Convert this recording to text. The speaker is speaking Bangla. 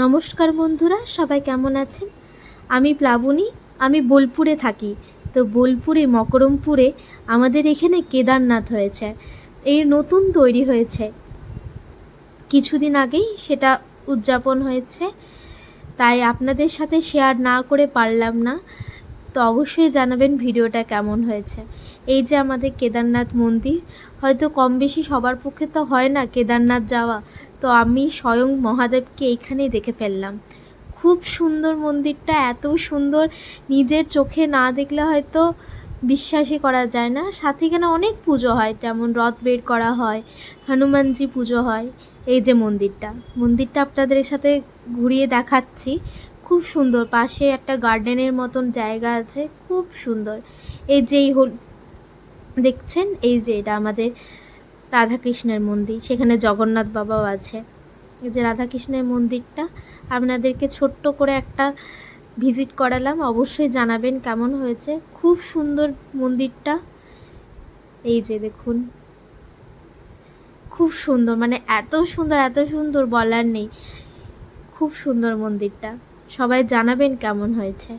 নমস্কার বন্ধুরা, সবাই কেমন আছেন? আমি প্লাবনী, আমি বোলপুরে থাকি। তো বোলপুরে মকরমপুরে আমাদের এখানে কেদারনাথ হয়েছে, এই নতুন তৈরি হয়েছে, কিছুদিন আগেই সেটা উদযাপন হয়েছে। তাই আপনাদের সাথে শেয়ার না করে পারলাম না। তো অবশ্যই জানাবেন ভিডিওটা কেমন হয়েছে। এই যে আমাদের কেদারনাথ মন্দির, হয়তো কম বেশি সবার পক্ষে তো হয় না কেদারনাথ যাওয়া, তো আমি স্বয়ং মহাদেবকে এইখানেই দেখে ফেললাম। খুব সুন্দর মন্দিরটা, এত সুন্দর, নিজের চোখে না দেখলে হয়তো বিশ্বাসই করা যায় না। সাথে এখানে অনেক পুজো হয়, তেমন রথ বের করা হয়, হনুমানজি পুজো হয়। এই যে মন্দিরটা আপনাদের সাথে ঘুরিয়ে দেখাচ্ছি। খুব সুন্দর, পাশে একটা গার্ডেনের মতন জায়গা আছে, খুব সুন্দর। এই যে দেখছেন, এই যে এটা আমাদের রাধাকৃষ্ণের মন্দির, সেখানে জগন্নাথ বাবাও আছে। এই যে রাধাকৃষ্ণের মন্দিরটা আপনাদেরকে ছোট্ট করে একটা ভিজিট করালাম। অবশ্যই জানাবেন কেমন হয়েছে। খুব সুন্দর মন্দিরটা, এই যে দেখুন, খুব সুন্দর, মানে এত সুন্দর এত সুন্দর বলার নেই। খুব সুন্দর মন্দিরটা, সবাই জানাবেন কেমন হয়েছে।